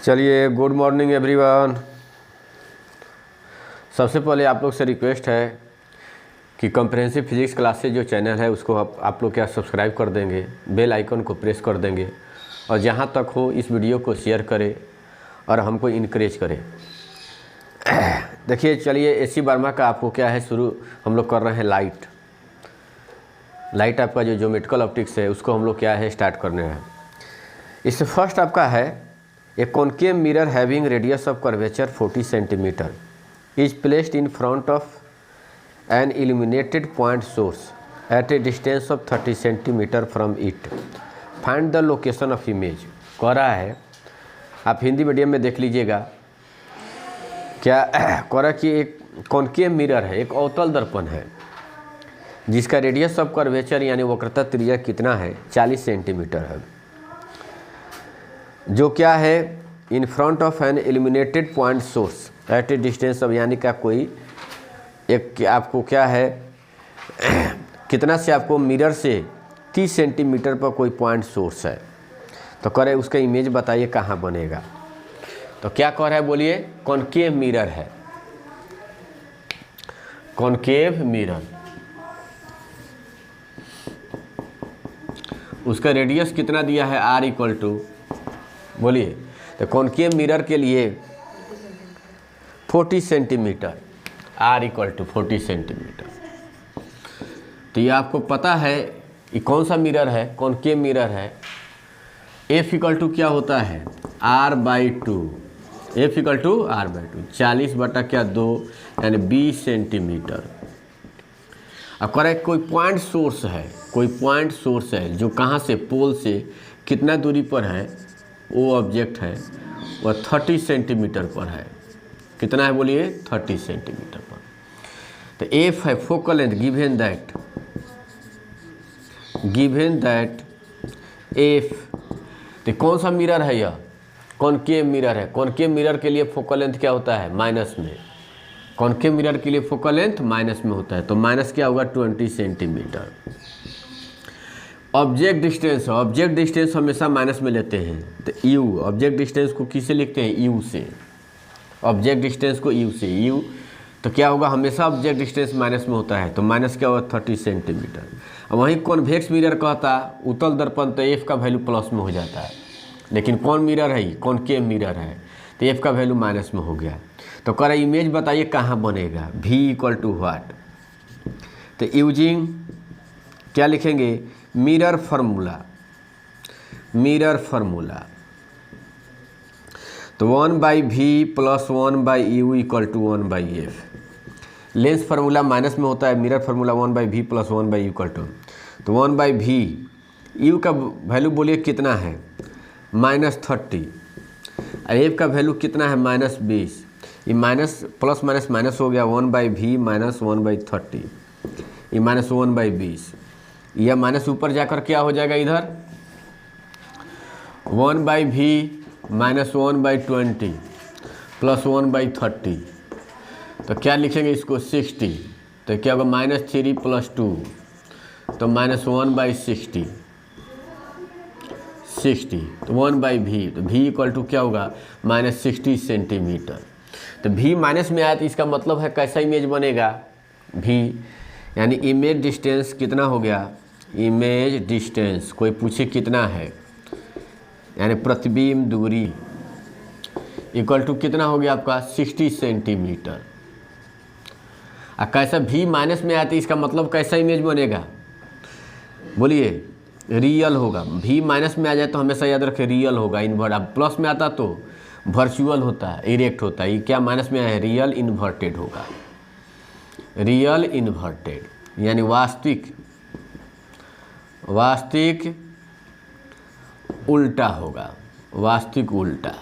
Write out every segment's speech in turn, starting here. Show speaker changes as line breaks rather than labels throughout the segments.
चलिए, good morning everyone. सबसे पहले आप लोग से रिक्वेस्ट है कि कॉम्प्रिहेंसिव फिजिक्स क्लासेज जो चैनल है उसको आप लोग क्या सब्सक्राइब कर देंगे, बेल आइकन को प्रेस कर देंगे और जहाँ तक हो इस वीडियो को शेयर करें और हमको इनकरेज करें। देखिए, चलिए एसी वर्मा का आपको क्या है शुरू हम लोग कर रहे हैं। लाइट आपका जो ज्योमेट्रिकल ऑप्टिक्स है उसको हम लोग क्या है स्टार्ट करने हैं। इससे फर्स्ट आपका है a concave mirror having radius of curvature 40 centimetre is placed in front of an illuminated point source at a distance of 30 centimeter from it. Find the location of image। कह रहा है, आप Hindi medium में देख लीजिएगा क्या कह रहा कि एक कॉनकेव मिरर है, एक अवतल दर्पण है जिसका रेडियस ऑफ कर्वेचर यानी वक्रता त्रिज्या कितना है 40 सेंटीमीटर है, जो क्या है in front of an illuminated point source at a distance of, यानी का कोई एक आपको क्या है कितना से आपको मिरर से 30 सेंटीमीटर पर कोई पॉइंट सोर्स है। तो कह रहे उसका इमेज बताइए कहाँ बनेगा। तो क्या कह रहा है बोलिए, कॉनकेव मिरर है, कॉनकेव मिरर, उसका रेडियस कितना दिया है r इक्वल टू, बोलिए। तो कॉनकेव मिरर के लिए 40 centimetre, r equal to 40 centimetre. तो ये आपको पता है ये कौन सा मिरर है, कॉनकेव मिरर है। f इक्वल टू क्या होता है r/2, f equal to r/2, 40/2 यानी 20 सेंटीमीटर। अब कह रहा है कोई पॉइंट सोर्स है, कोई पॉइंट सोर्स है जो कहाँ से, पोल से कितना दूरी पर है, वो ऑब्जेक्ट है वह 30 सेंटीमीटर पर है। कितना है बोलिए, 30 सेंटीमीटर पर। तो एफ है focal length, given that F. तो कौन सा मिरर है यह, कॉनकेव मिरर है। कॉनकेव मिरर के लिए फोकल लेंथ क्या होता है माइनस में, कॉनकेव मिरर के लिए फोकल लेंथ माइनस में होता है। तो माइनस क्या होगा 20 centimetre. Object distance, object distance हमेशा माइनस में लेते हैं। तो यू, ऑब्जेक्ट डिस्टेंस को किससे लिखते हैं, यू से, ऑब्जेक्ट डिस्टेंस को यू से, यू। तो क्या होगा, हमेशा ऑब्जेक्ट डिस्टेंस माइनस में होता है। तो माइनस क्या होगा 30 सेंटीमीटर। अब वहीं कॉन्वेक्स मिरर कहता उत्तल दर्पण, तो एफ का वैल्यू प्लस में हो जाता है। लेकिन कौन मिरर है, कॉनकेव मिरर है, तो एफ का वैल्यू माइनस में हो गया। तो कह रहा इमेज बताइए कहाँ बनेगा, v इक्वल टू वाट। तो यूजिंग क्या लिखेंगे, मिरर फार्मूला, मिरर फार्मूला। तो 1/v plus 1/u equal to 1/f। Lens formula minus में होता है, mirror formula 1/v plus 1/u equal to, तो 1/v, u का वैल्यू बोलिए कितना है -30, और f का वैल्यू कितना है -20। ये माइनस प्लस माइनस माइनस हो गया, 1/v माइनस 1/30, ये माइनस 1/20। यह माइनस ऊपर जाकर क्या हो जाएगा इधर, 1/v माइनस 1/20 प्लस 1/30। तो क्या लिखेंगे इसको 60। तो क्या होगा -3 प्लस 2, तो -1/60, 60। तो 1/v, तो v इक्वल टू क्या होगा -60 सेंटीमीटर। तो v माइनस में आया तो इसका मतलब है कैसा इमेज बनेगा, v यानी इमेज डिस्टेंस कितना हो गया, इमेज डिस्टेंस कोई पूछे कितना है, यानी प्रतिबिंब दूरी इक्वल टू कितना हो गया आपका 60 सेंटीमीटर। और कैसा v माइनस में आया तो इसका मतलब कैसा इमेज बनेगा, बोलिए रियल होगा। v माइनस में आ जाए तो हमेशा याद रखें रियल होगा, इन्वर्ट। अब प्लस में आता तो वर्चुअल होता है, इरेक्ट होता है। ये क्या माइनस में आया है, रियल इन्वर्टेड होगा, रियल इन्वर्टेड यानी वास्तविक, वास्तविक उल्टा होगा, वास्तविक उल्टा।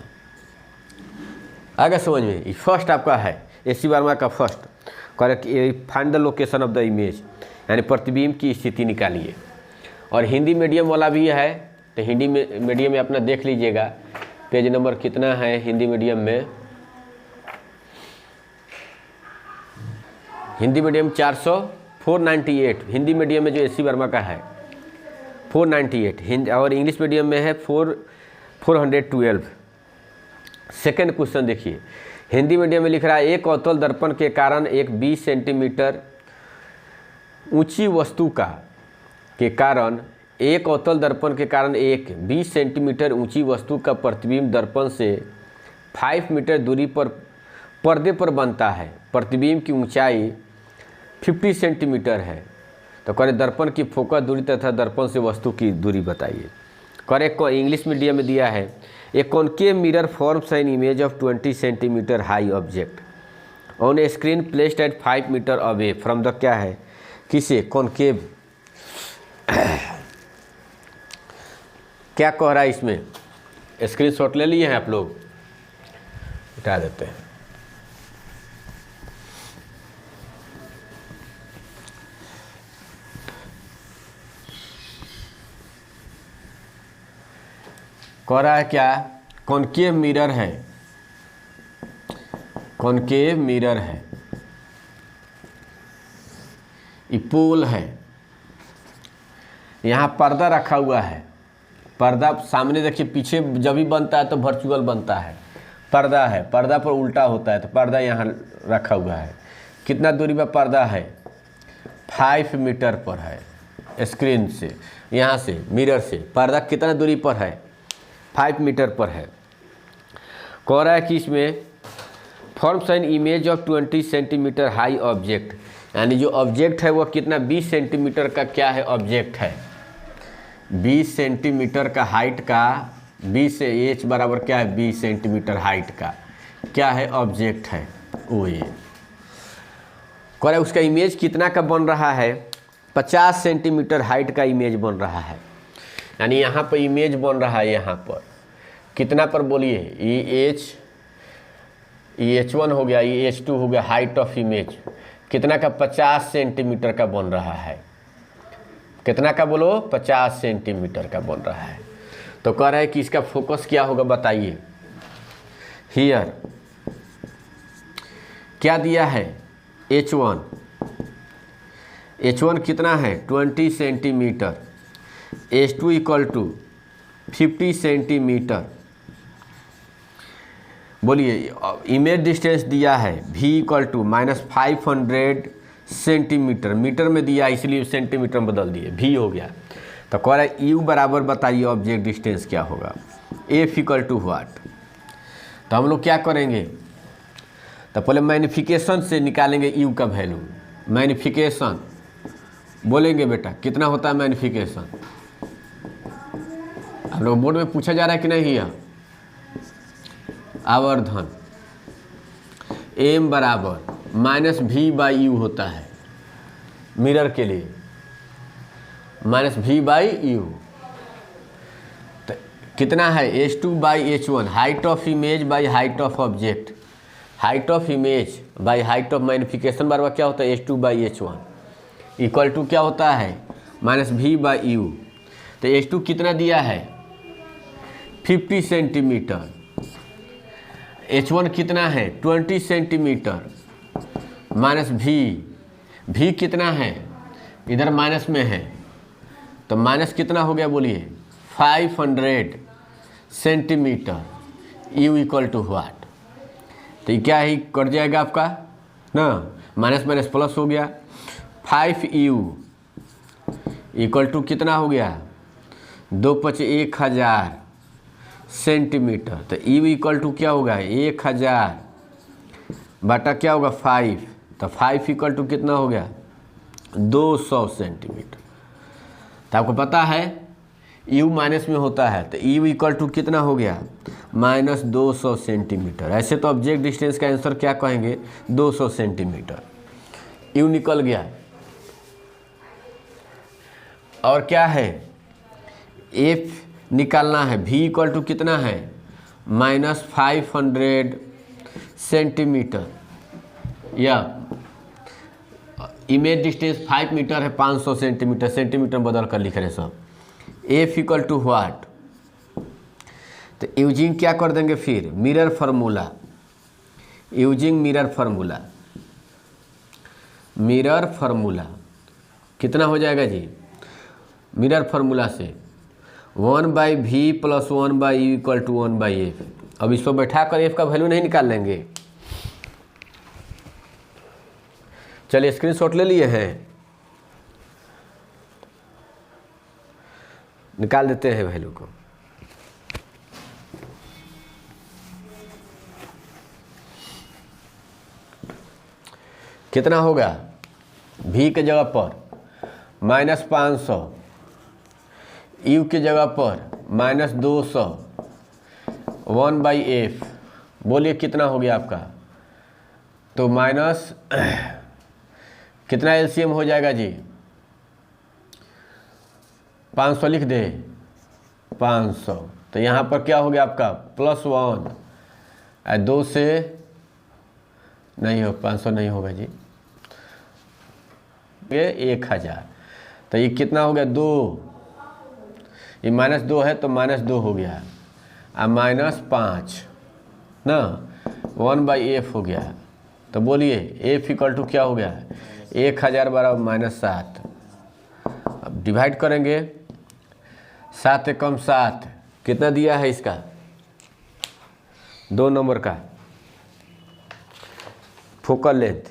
आगे समझ में, फर्स्ट आपका है एसी वर्मा का first, correct. Find the location of the image यानी प्रतिबिंब की स्थिति निकालिए। और हिंदी मीडियम वाला भी है, तो हिंदी मीडियम में अपना देख लीजिएगा पेज नंबर कितना है हिंदी मीडियम में, हिंदी मीडियम 498 हिंदी मीडियम में जो एसी वर्मा का है 498 और इंग्लिश मीडियम में है 412 सेकेंड क्वेश्चन देखिए, हिंदी मीडियम में लिख रहा है, एक अवतल दर्पण के कारण एक 20 सेंटीमीटर ऊंची वस्तु का एक अवतल दर्पण के कारण एक 20 सेंटीमीटर ऊंची वस्तु का प्रतिबिंब दर्पण से 5 मीटर दूरी पर पर्दे पर बनता है। प्रतिबिंब की ऊंचाई 50 सेंटीमीटर है। तो करें दर्पण की फोकस दूरी तथा दर्पण से वस्तु की दूरी बताइए। करें इंग्लिश मीडियम में दिया है, a concave mirror forms an image of 20 centimetre high object on a screen placed at 5 metre away from the क्या है, किसे, कॉनकेव। क्या कह रहा है इसमें, स्क्रीनशॉट ले लिए हैं आप लोग, उठा देते हैं। कह रहा है क्या, कॉनकेव मिरर है, कॉनकेव मिरर है, ये पोल है, यहाँ पर्दा रखा हुआ है। पर्दा सामने देखिए, पीछे जब भी बनता है तो वर्चुअल बनता है, पर्दा है, पर्दा पर उल्टा होता है, तो पर्दा यहाँ रखा हुआ है। कितना दूरी पर पर्दा है, 5 मीटर पर है। स्क्रीन से, यहाँ से मिरर से पर्दा कितना दूरी पर है, 5 मीटर पर है। कह रहा है कि इसमें forms an image of 20 centimetre high object, यानी जो ऑब्जेक्ट है वो कितना, 20 सेंटीमीटर का क्या है, ऑब्जेक्ट है। 20 सेंटीमीटर का हाइट का, 20 से एच बराबर क्या है, 20 सेंटीमीटर हाइट का क्या है, ऑब्जेक्ट है वो। ये कह रहा है उसका इमेज कितना का बन रहा है, 50 सेंटीमीटर हाइट का इमेज बन रहा है। यानी यहाँ पर इमेज बन रहा है, यहाँ पर कितना पर बोलिए, ये H1 हो गया, ये H2 हो गया, हाइट ऑफ इमेज कितना का, 50 सेंटीमीटर का बन रहा है। कितना का बोलो, 50 सेंटीमीटर का बन रहा है। तो कह रहा है कि इसका फोकस क्या होगा बताइए। हियर क्या दिया है, H1, H1 कितना है, 20 सेंटीमीटर, H2 इक्वल टू 50 सेंटीमीटर। बोलिए इमेज डिस्टेंस दिया है V equal to -500 centimetre, metre में दिया इसलिए सेंटीमीटर में बदल दिए, V हो गया। तो कह रहा है U बराबर बताइए ऑब्जेक्ट डिस्टेंस क्या होगा, F इक्वल टू व्हाट। तो हम लोग क्या करेंगे, तो पहले मैग्निफिकेशन से निकालेंगे U का वैल्यू। मैग्निफिकेशन बोलेंगे बेटा, कितना होता है मैग्निफिकेशन, हम लोग बोर्ड में पूछा जा रहा है कि नहीं है, आवर्धन M बराबर -V/U होता है मिरर के लिए, -V/U। तो कितना है, H2/H1, height of image by height of object, height of image by height of magnification बराबर क्या होता है, H2/H1 इक्वल टू क्या होता है, -V/U। तो H2 कितना दिया है, 50 सेंटीमीटर, H1 कितना है, 20 सेंटीमीटर, माइनस V कितना है, इधर माइनस में है, तो माइनस कितना हो गया बोलिए, 500 centimetre, U equal to what. तो ये क्या ही कट जाएगा आपका ना, माइनस माइनस प्लस हो गया, 5U इक्वल टू कितना हो गया, 2×1000 सेंटीमीटर। तो U इक्वल टू क्या होगा, 1000 बटा क्या होगा 5, तो 5 इक्वल टू कितना हो गया, 200 सेंटीमीटर। तो आपको पता है U माइनस में होता है, तो U इक्वल टू कितना हो गया, -200 सेंटीमीटर। ऐसे तो ऑब्जेक्ट डिस्टेंस का आंसर क्या कहेंगे, 200 सेंटीमीटर। U निकल गया। और क्या है, F निकालना है, V इक्वल टू कितना है, -500 सेंटीमीटर, या इमेज डिस्टेंस 5 मीटर है, 500 सेंटीमीटर, सेंटीमीटर बदल कर लिख रहे सब। F इक्वल टू व्हाट, तो यूजिंग क्या कर देंगे फिर, mirror formula, using mirror formula, mirror formula कितना हो जाएगा जी, मिरर फार्मूला से 1/V + 1/U equal to 1/F। अब इस पर बैठा कर एफ का वैल्यू नहीं निकाल लेंगे। चलिए स्क्रीनशॉट ले लिए हैं, निकाल देते हैं वैल्यू को। कितना होगा, v के जगह पर -500, u की जगह पर -200, 1/f। बोलिए कितना हो गया आपका, तो माइनस कितना एलसीएम हो जाएगा जी, 500 लिख दे, 500। तो यहाँ पर क्या हो गया आपका +1, 2 से नहीं हो, 500 नहीं होगा जी, ये 1000। तो ये कितना हो गया 2, ये -2 है तो -2 हो गया, अब -5 ना, 1/f हो गया। तो बोलिए f = क्या हो गया, 1000 = -7। अब डिवाइड करेंगे, 7 कम 7 कितना दिया है इसका, 2 नंबर का फोकल लेंथ।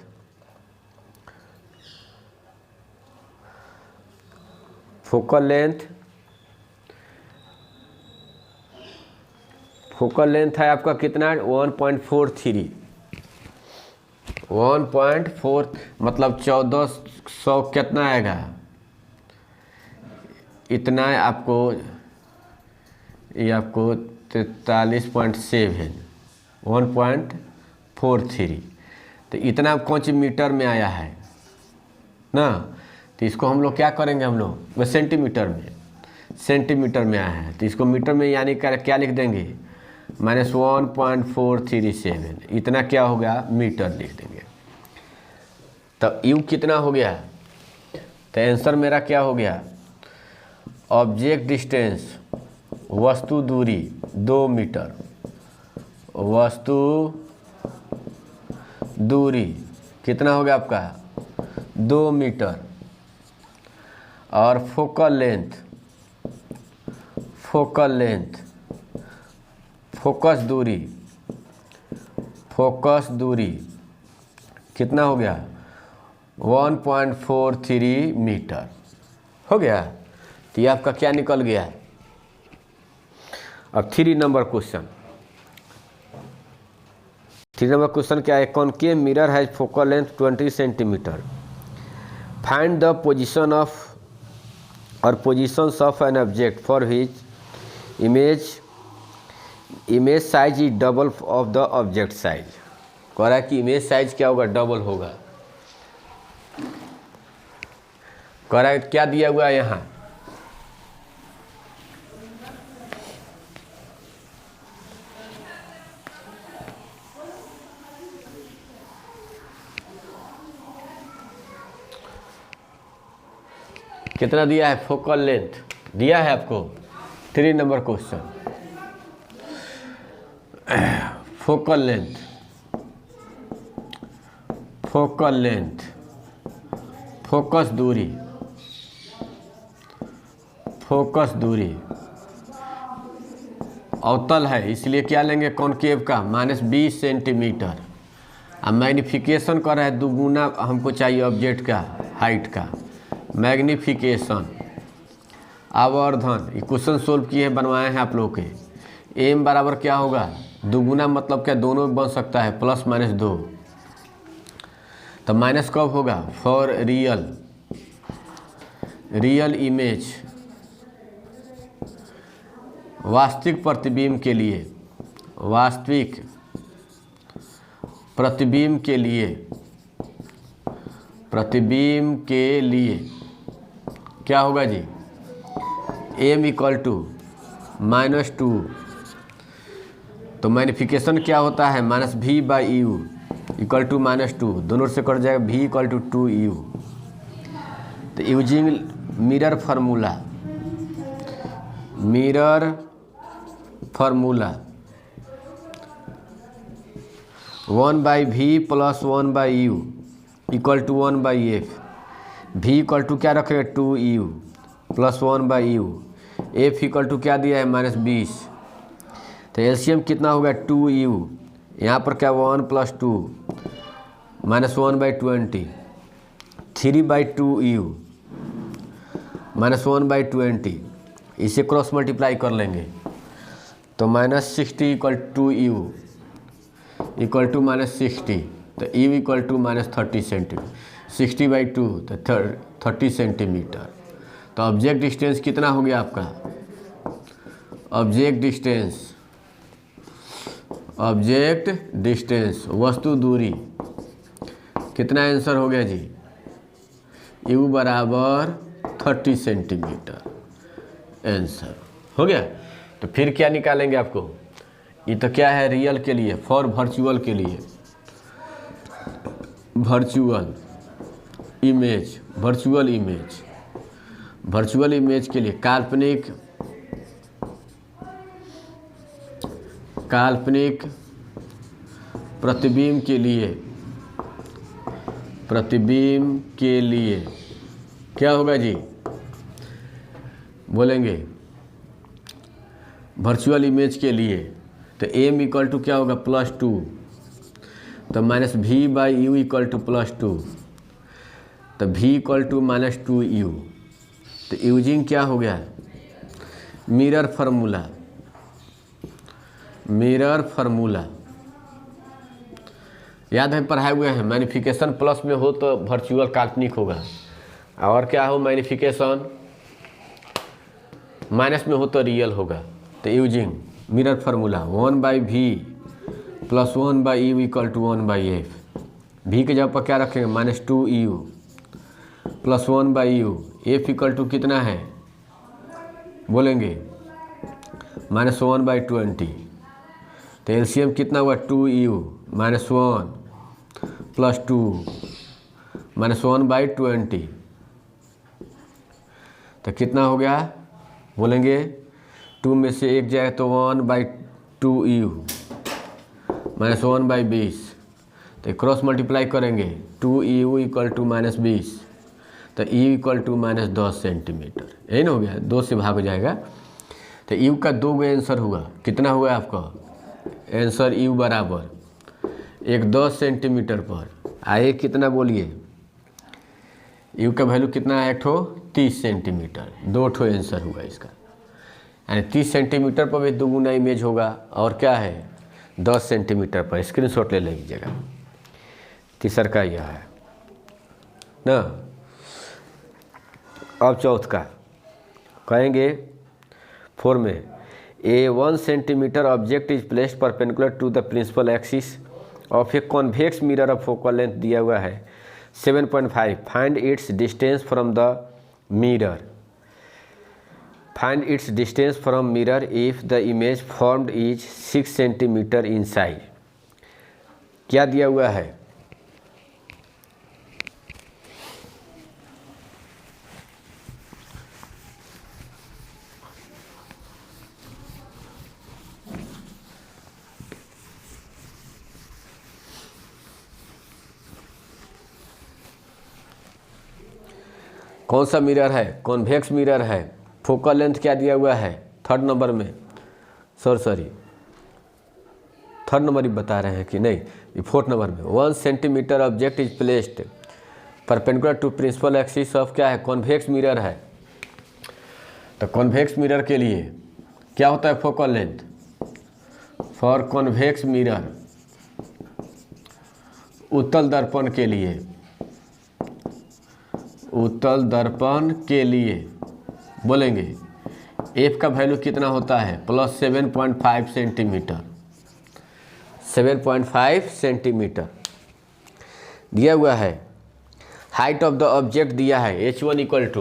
फोकल लेंथ है आपका कितना, 1.43, 1.4 मतलब 1400 कितना आएगा, इतना है आपको, ये आपको 43.7, 1.43। तो इतना कौन सी मीटर में आया है ना, तो इसको हम लोग क्या करेंगे, हम लोग वह सेंटीमीटर में आया है, तो इसको मीटर में यानी क्या लिख देंगे, -1.437, इतना क्या हो गया मीटर लिख देंगे। तो यू कितना हो गया, तो आंसर मेरा क्या हो गया, ऑब्जेक्ट डिस्टेंस वस्तु दूरी 2 मीटर, वस्तु दूरी कितना हो गया आपका 2 मीटर, और फोकल लेंथ फोकस दूरी कितना हो गया 1.43 मीटर हो गया। तो ये आपका क्या निकल गया। अब 3 नंबर क्वेश्चन, 3 नंबर क्वेश्चन क्या है, concave mirror has focal length 20 centimetre, find the position of और positions of an object for which image size is double of the object size. कह रहा है कि इमेज साइज क्या होगा, डबल होगा। कह रहा है क्या दिया हुआ है यहाँ, कितना दिया है, फोकल लेंथ दिया है आपको। 3 number question, focal length focus दूरी अवतल है, इसलिए क्या लेंगे कॉनकेव का -20 सेंटीमीटर। अब मैग्नीफिकेशन कर रहा है, दुगुना हमको चाहिए ऑब्जेक्ट का हाइट का, मैग्नीफिकेशन आवर्धन। ये क्वेश्चन सोल्व किए हैं, बनवाए हैं आप लोग के। एम बराबर क्या होगा, दुगुना मतलब क्या, दोनों में बन सकता है, +-2। तो माइनस कब होगा, फॉर रियल इमेज, वास्तविक प्रतिबिंब के लिए क्या होगा जी, m = -2। तो मैग्नीफिकेशन क्या होता है, -v/u = -2, दोनों से कट जाएगा, v = 2u। तो using mirror formula 1/v + 1/u = 1/f। v = क्या रखेगा 2u + 1/u। f = क्या दिया है, -20। तो एलसीएम कितना होगा 2u, यहाँ पर क्या 1 + 2 -1/20, 3/2u -1/20, इसे क्रॉस मल्टीप्लाई कर लेंगे तो -60 = 2u = -60, तो u = -30 सेंटीमीटर, 60/2 तो 30 सेंटीमीटर। तो ऑब्जेक्ट डिस्टेंस कितना हो गया आपका? ऑब्जेक्ट डिस्टेंस वस्तु दूरी कितना आंसर हो गया जी? u = 30 सेंटीमीटर आंसर हो गया। तो फिर क्या निकालेंगे आपको? ये तो क्या है रियल के लिए, फॉर वर्चुअल के लिए, वर्चुअल इमेज के लिए काल्पनिक प्रतिबिंब के लिए क्या होगा जी? बोलेंगे वर्चुअल इमेज के लिए तो m = क्या होगा? +2, तो -v/u = +2, तो v = -2u। तो यूजिंग क्या हो गया? मिरर फार्मूला याद है, पढ़ाए हुए हैं। मैग्नीफिकेशन प्लस में हो तो वर्चुअल काल्पनिक होगा, और क्या हो मैग्नीफिकेशन माइनस में हो तो रियल होगा। तो using mirror formula 1/v + 1/u = 1/f, v के जगह पर क्या रखेंगे? -2u + 1/u, f = कितना है बोलेंगे? -1/20। तो एलसीएम कितना हुआ? 2u -1 + 2 -1/20, तो कितना हो गया बोलेंगे? 2 में से 1 जाए तो 1/2u -1/20, तो क्रॉस मल्टीप्लाई करेंगे 2u = -20, तो u = -10 सेंटीमीटर। यही ना हो गया, 2 से भाग हो जाएगा। तो u का 2 गो आंसर हुआ। कितना हुआ आपका आंसर? u = एक 10 सेंटीमीटर पर आए कितना बोलिए? u का वैल्यू कितना है? 30 सेंटीमीटर। 2 ठो आंसर हुआ इसका, यानी 30 सेंटीमीटर पर भी 2 गुना इमेज होगा। और क्या है 10 सेंटीमीटर पर। स्क्रीनशॉट ले लीजिएगा। तीसरा का यह है ना। अब चौथ का कहेंगे 4 में a 1 centimetre object is placed perpendicular to the principal axis of a convex mirror of focal length दिया हुआ है 7.5। Find its distance from the mirror. Find its distance from mirror if the image formed is 6 centimetre in size. क्या दिया हुआ है? कौन सा mirror है? कॉन्वेक्स मिरर है। फोकल लेंथ क्या दिया हुआ है? 3rd नंबर में, सॉरी 3rd नंबर ही बता रहे हैं कि नहीं, ये 4th नंबर में। 1 centimetre object is placed perpendicular to principal axis of क्या है? कॉन्वेक्स मिरर है। तो कॉन्वेक्स मिरर के लिए क्या होता है focal length? For convex mirror, उत्तल दर्पण के लिए, उत्तल दर्पण के लिए बोलेंगे f का वैल्यू कितना होता है? +7.5 सेंटीमीटर। 7.5 सेंटीमीटर दिया हुआ है। हाइट ऑफ द ऑब्जेक्ट दिया है h1 =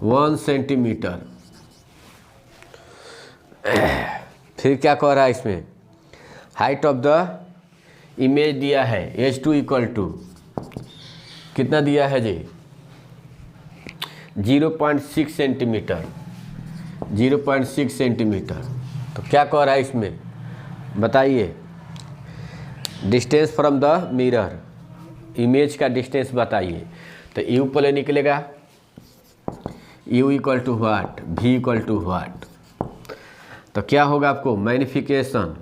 1 सेंटीमीटर। फिर क्या कह रहा है इसमें? हाइट ऑफ द इमेज दिया है h2 = कितना दिया है जी? 0.6 सेंटीमीटर। 0.6 सेंटीमीटर। तो क्या कह रहा है इसमें बताइए? Distance from the mirror, image का डिस्टेंस बताइए। तो u पहले निकलेगा, u = व्हाट? v = what? तो क्या होगा आपको मैग्नीफिकेशन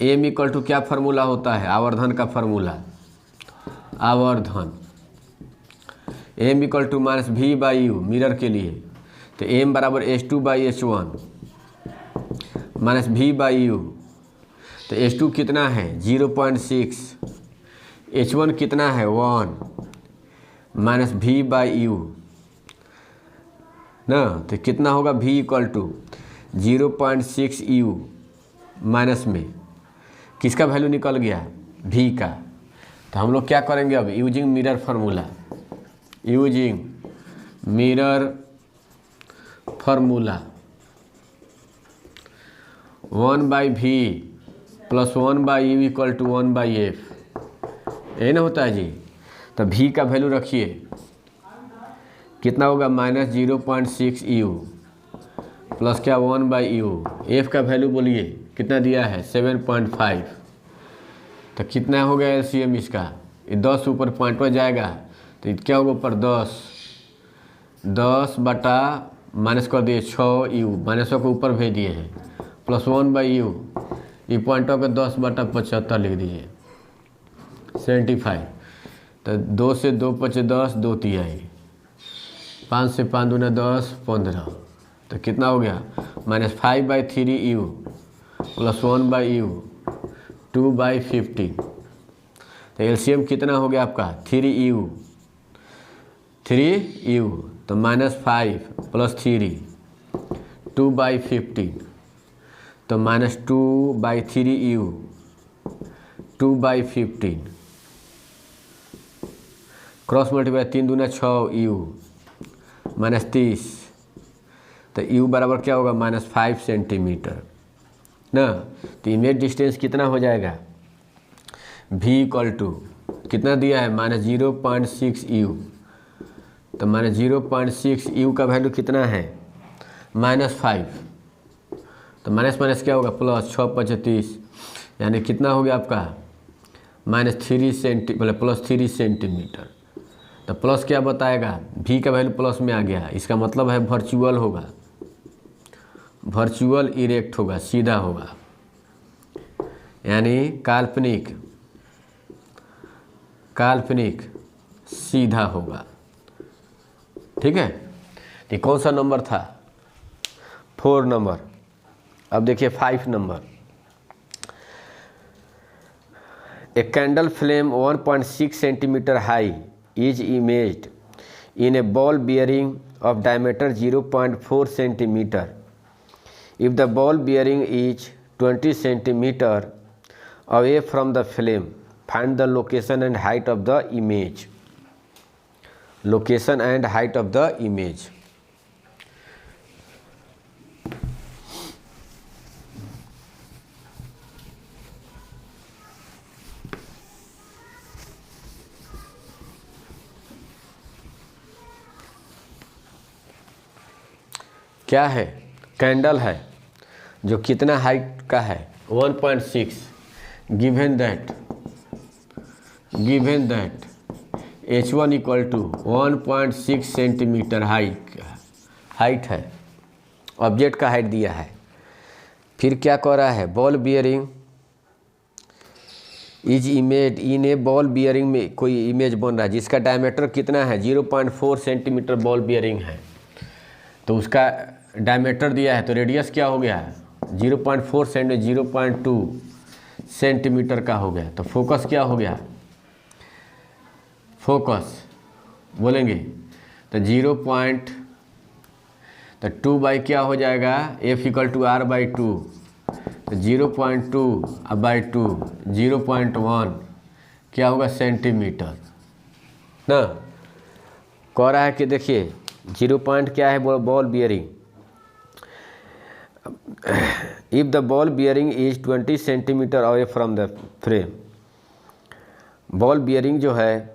एम इक्वल टू क्या फार्मूला होता है, आवर्धन का फार्मूला, आवर्धन M equal to minus V by U mirror के लिए, तो एम बराबर H2 by H1 minus V by U. तो H2 कितना है 0.6, H1 कितना है 1 माइनस वी बाई यू ना, तो कितना होगा V equal to 0.6 U minus में किसका वैल्यू निकल गया V का। तो हम लोग क्या करेंगे अब using mirror formula, using mirror formula 1/v plus 1/u equal to 1/f, यही ना होता है जी। तो v का वैल्यू रखिए कितना होगा माइनस 0.6 u प्लस क्या 1/u, f का वैल्यू बोलिए कितना दिया है 7.5। तो कितना हो गया एलसीएम इसका, ये 10 ऊपर पॉइंट पर जाएगा तो ये क्या होगा ऊपर 10 बटा माइनस कर दिए 6u, माइनसों को ऊपर भेज दिए हैं, प्लस 1/u, ये पॉइंटों को 10 बटा 75 लिख दीजिए 75। तो 2 से 2 पचे 10, 2 तिहाई, 5 से 5 दूना 10, 15। तो कितना हो गया माइनस 5/3u प्लस 1/u 2/15। तो एलसीएम कितना हो गया आपका 3u, तो माइनस 5 प्लस 3 2/15, तो माइनस 2/3u 2/15 क्रॉस मल्टीप्लाई 3 दूना 6u माइनस 30। तो u बराबर क्या होगा माइनस 5 सेंटीमीटर ना। तो इमेज डिस्टेंस कितना हो जाएगा v इक्वल टू कितना दिया है माइनस 0.6 u, तो माइनस 0.6 u का वैल्यू कितना है माइनस 5, तो माइनस माइनस क्या होगा प्लस 6/25, यानी कितना हो गया आपका माइनस 3 सेंटी प्लस 3 सेंटीमीटर। तो प्लस क्या बताएगा v का वैल्यू प्लस में आ गया, इसका मतलब है वर्चुअल होगा, वर्चुअल इरेक्ट होगा, सीधा होगा, यानी काल्पनिक सीधा होगा। ठीक है, ये कौन सा नंबर था 4 नंबर। अब देखिए 5 number, a candle flame 1.6 centimetre high is imaged in a ball bearing of diameter 0.4 centimeter. If the ball bearing is 20 centimeter away from the flame, find the location and height of the image. Location and height of the image. क्या है candle है जो कितना height का है 1.6, given that H1 equal to 1.6 centimetre height है, object का height दिया है। फिर क्या कह रहा है ball bearing is image in a ball bearing में कोई इमेज बन रहा है जिसका डायमीटर कितना है 0.4 सेंटीमीटर बॉल बियरिंग है। तो उसका डायमीटर दिया है तो रेडियस क्या हो गया 0.4 0.2 सेंटीमीटर का हो गया। तो फोकस क्या हो गया, फोकस बोलेंगे तो 2 बाई क्या हो जाएगा F इक्वल टू R/2, तो 0.2/2 0.1 क्या होगा सेंटीमीटर ना। कह रहा है कि देखिए 0 पॉइंट क्या है ball bearing, if the ball bearing is 20 centimetre away from the frame, ball bearing जो है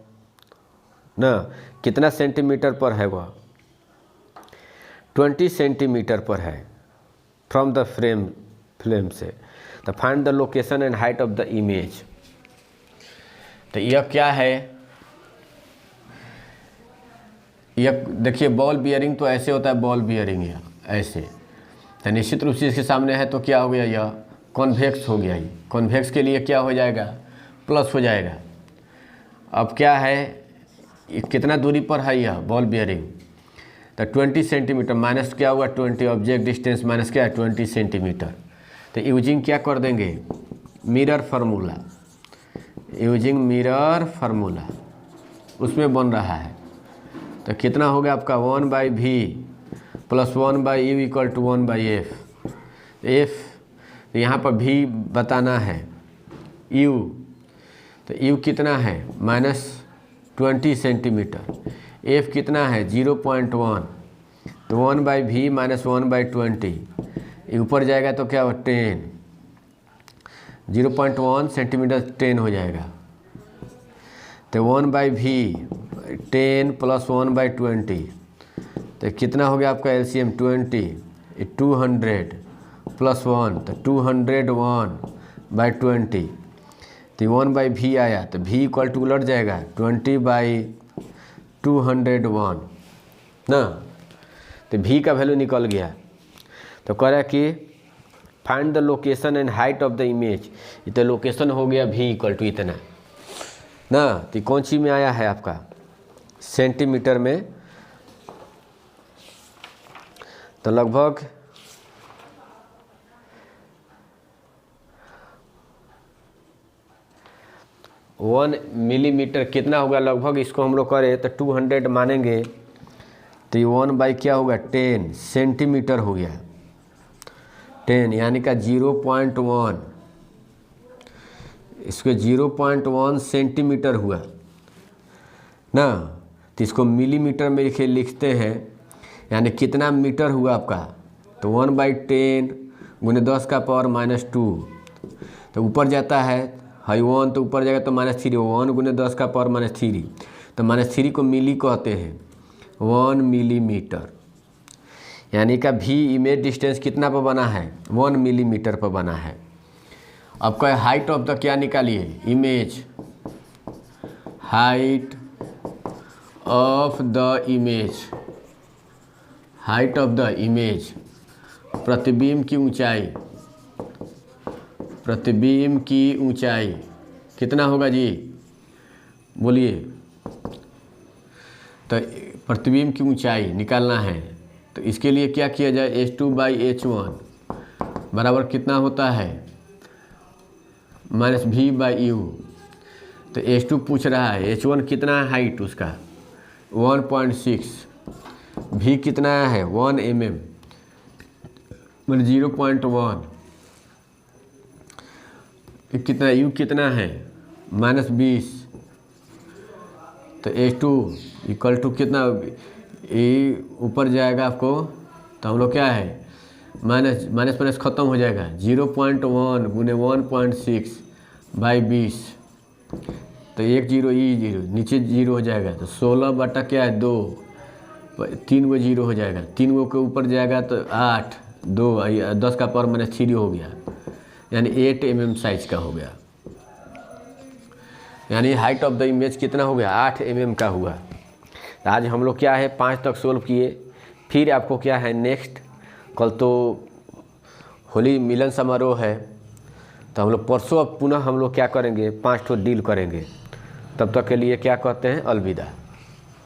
ना कितना सेंटीमीटर पर है वह 20 सेंटीमीटर पर है फ्रॉम द फ्लेम से। तो find the location and height of the image. तो यह क्या है यह देखिए बॉल बियरिंग तो ऐसे होता है, बॉल बियरिंग या ऐसे, तो निश्चित रूप से इसके सामने है तो क्या हो गया, यह कॉन्वेक्स हो गया। ये कॉन्वेक्स के लिए क्या हो जाएगा, प्लस हो जाएगा। अब क्या है, कितना दूरी पर है यह बॉल बियरिंग, तो 20 सेंटीमीटर माइनस क्या हुआ 20, ऑब्जेक्ट डिस्टेंस माइनस क्या है 20 सेंटीमीटर। तो यूजिंग क्या कर देंगे, mirror formula, using mirror formula उसमें बन रहा है। तो कितना हो गया आपका 1/v plus 1/u equal to 1/f। F यहाँ पर v बताना है, u तो u कितना है -20 सेंटीमीटर, f कितना है 0.1, तो 1/v माइनस 1/20, ऊपर जाएगा तो क्या हो 10, 0.1 सेंटीमीटर 10 हो जाएगा। तो 1/v 10 प्लस 1/20, तो कितना हो गया आपका एलसीएम 20, 200 प्लस 1 तो 201/20, तो 1/v आया, तो v इक्वल टू उलट जाएगा 20/201 ना, तो v का वैल्यू निकल गया। तो कह रहा है कि find the location and height of the image, तो लोकेशन हो गया v इक्वल टू इतना ना, तो कौन सी में आया है आपका सेंटीमीटर में, तो लगभग 1 मिलीमीटर कितना होगा लगभग, इसको हम लोग करें तो 200 मानेंगे, तो ये 1 क्या होगा 10 सेंटीमीटर हो गया, 10 यानी का 0.1, इसको 0.1 सेंटीमीटर हुआ ना, तो इसको मिलीमीटर में लिखते हैं, यानी कितना मीटर हुआ आपका, तो 1/10 गुने 10 का पावर -2, तो ऊपर जाता है 1 तो ऊपर जाएगा तो -3, 1 गुने 10 का पावर -3, तो -3 को मिली कहते हैं 1 मिलीमीटर, यानी का v इमेज डिस्टेंस कितना पर बना है 1 मिलीमीटर पर बना है। अब क्या हाइट ऑफ द क्या निकालिए, image, height of the image, height of the image प्रतिबिंब की ऊंचाई, प्रतिबिंब की ऊंचाई कितना होगा जी बोलिए, तो प्रतिबिंब की ऊंचाई निकालना है, तो इसके लिए क्या किया जाए h2/h1 बराबर कितना होता है -v/u, तो h2 पूछ रहा है, h1 कितना है हाइट उसका 1.6, v कितना है 1 mm मतलब 0.1, कितना u कितना है -20, तो h2 इक्वल टू कितना, ये ऊपर जाएगा आपको, तो हम लोग क्या है माइनस ख़त्म हो जाएगा 0.1 गुने 1.6/20, तो 1 0 0 नीचे 0 हो जाएगा, तो 16 बटा क्या है 2, 3 गो 0 हो जाएगा, 3 गो के ऊपर जाएगा तो 8, 2 10 का पावर -3 हो गया, यानी 8 mm साइज का हो गया, यानी हाइट ऑफ द इमेज कितना हो गया 8 mm का हुआ। आज हम लोग क्या है 5 तक सोल्व किए, फिर आपको क्या है नेक्स्ट, कल तो होली मिलन समारोह है, तो हम लोग परसों अब पुनः हम लोग क्या करेंगे 5 ठो डील करेंगे। तब तक के लिए क्या कहते हैं अलविदा।